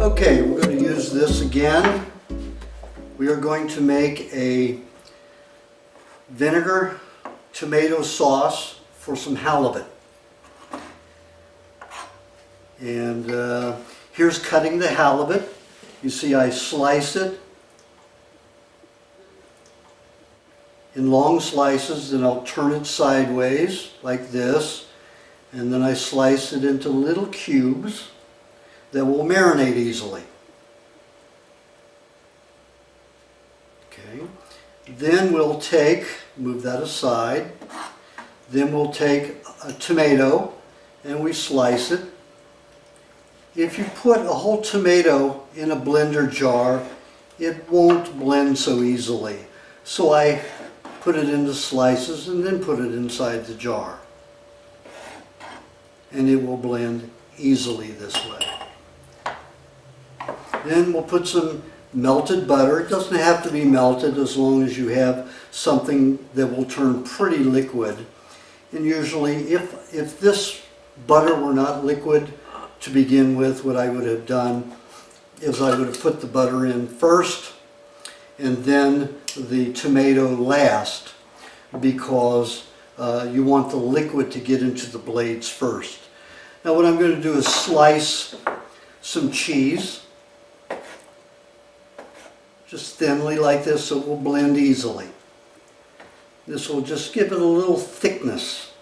Okay, we're going to use this again. We are going to make a vinegar tomato sauce for some halibut. And here's cutting the halibut. You see I slice it in long slices, then I'll turn it sideways like this, and then I slice it into little cubes that will marinate easily. Okay. Then we'll move that aside, then we'll take a tomato and we slice it. If you put a whole tomato in a blender jar, it won't blend so easily. So I put it into slices and then put it inside the jar. And it will blend easily this way. Then we'll put some melted butter. It doesn't have to be melted as long as you have something that will turn pretty liquid. And usually if this butter were not liquid to begin with, what I would have done is I would have put the butter in first and then the tomato last, because you want the liquid to get into the blades first. Now what I'm going to do is slice some cheese, just thinly like this, so it will blend easily. This will just give it a little thickness,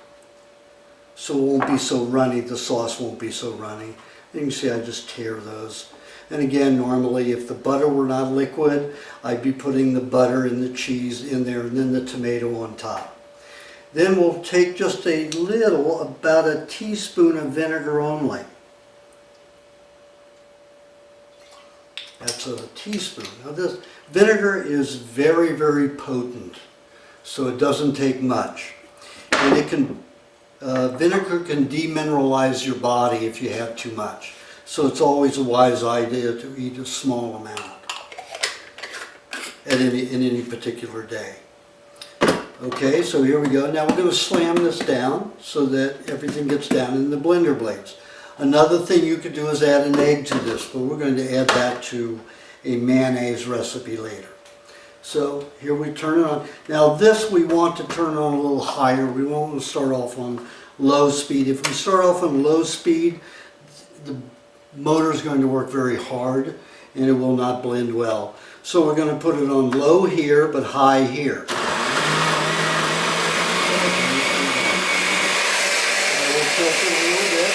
so it won't be so runny, the sauce won't be so runny. You can see I just tear those. And again, normally if the butter were not liquid, I'd be putting the butter and the cheese in there and then the tomato on top. Then we'll take just a little, about a teaspoon of vinegar only. That's a teaspoon. Now this vinegar is very, very potent, so it doesn't take much. And it can, vinegar can demineralize your body if you have too much. So it's always a wise idea to eat a small amount in any particular day. Okay, so here we go. Now we're going to slam this down so that everything gets down in the blender blades. Another thing you could do is add an egg to this, but we're going to add that to a mayonnaise recipe later. So here we turn it on. Now this we want to turn on a little higher. We won't want to start off on low speed. If we start off on low speed, the motor is going to work very hard and it will not blend well. So we're going to put it on low here but high here. We'll tilt it a little bit.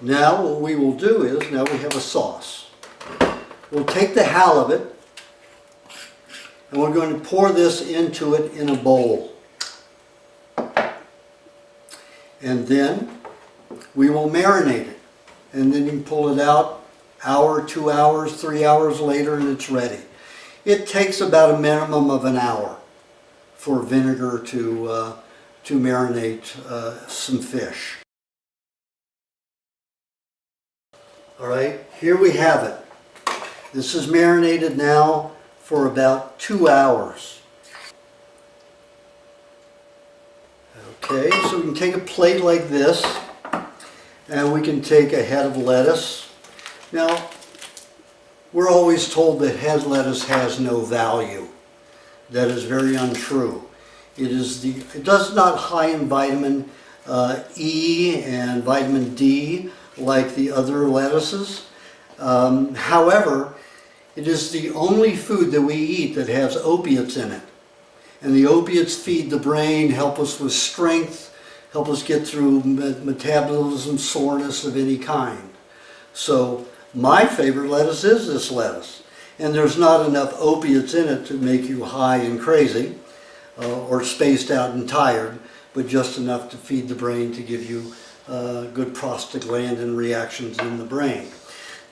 Now what we will do is, now we have a sauce. We'll take the halibut and we're going to pour this into it in a bowl. And then we will marinate it. And then you can pull it out hour, 2 hours, 3 hours later and it's ready. It takes about a minimum of an hour for vinegar to marinate some fish. All right, here we have it. This is marinated now for about 2 hours. Okay, so we can take a plate like this and we can take a head of lettuce. Now, we're always told that head lettuce has no value. That is very untrue. It does not high in vitamin E and vitamin D like the other lettuces. However, it is the only food that we eat that has opiates in it. And the opiates feed the brain, help us with strength, help us get through metabolism, soreness of any kind. So my favorite lettuce is this lettuce. And there's not enough opiates in it to make you high and crazy or spaced out and tired, but just enough to feed the brain to give you good prostaglandin reactions in the brain.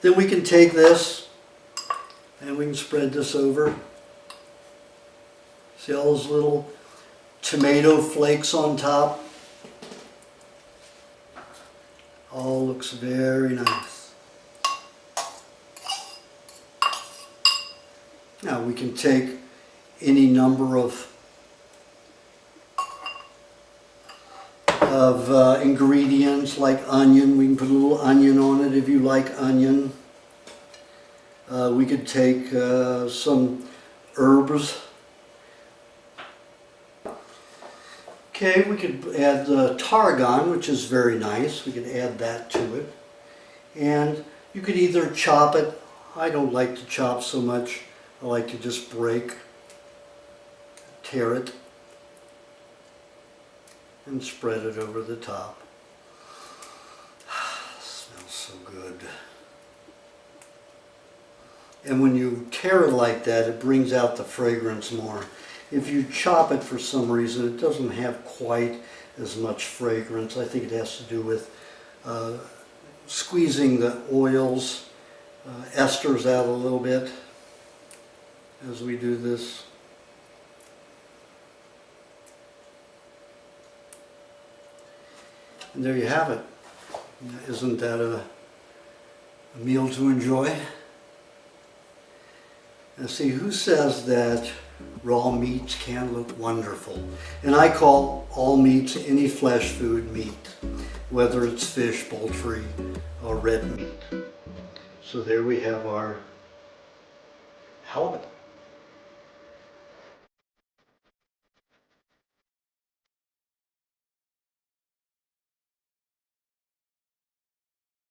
Then we can take this and we can spread this over. See all those little tomato flakes on top? All looks very nice. Now we can take any number of ingredients like onion. We can put a little onion on it if you like onion. We could take some herbs. Okay, we could add tarragon, which is very nice. We could add that to it. And you could either chop it. I don't like to chop so much. I like to just tear it, and spread it over the top. Smells so good. And when you tear it like that, it brings out the fragrance more. If you chop it for some reason, it doesn't have quite as much fragrance. I think it has to do with squeezing the oils, esters out a little bit as we do this. And there you have it. Isn't that a meal to enjoy? And see, who says that raw meats can look wonderful? And I call all meats, any flesh food, meat, whether it's fish, poultry, or red meat. So there we have our halibut.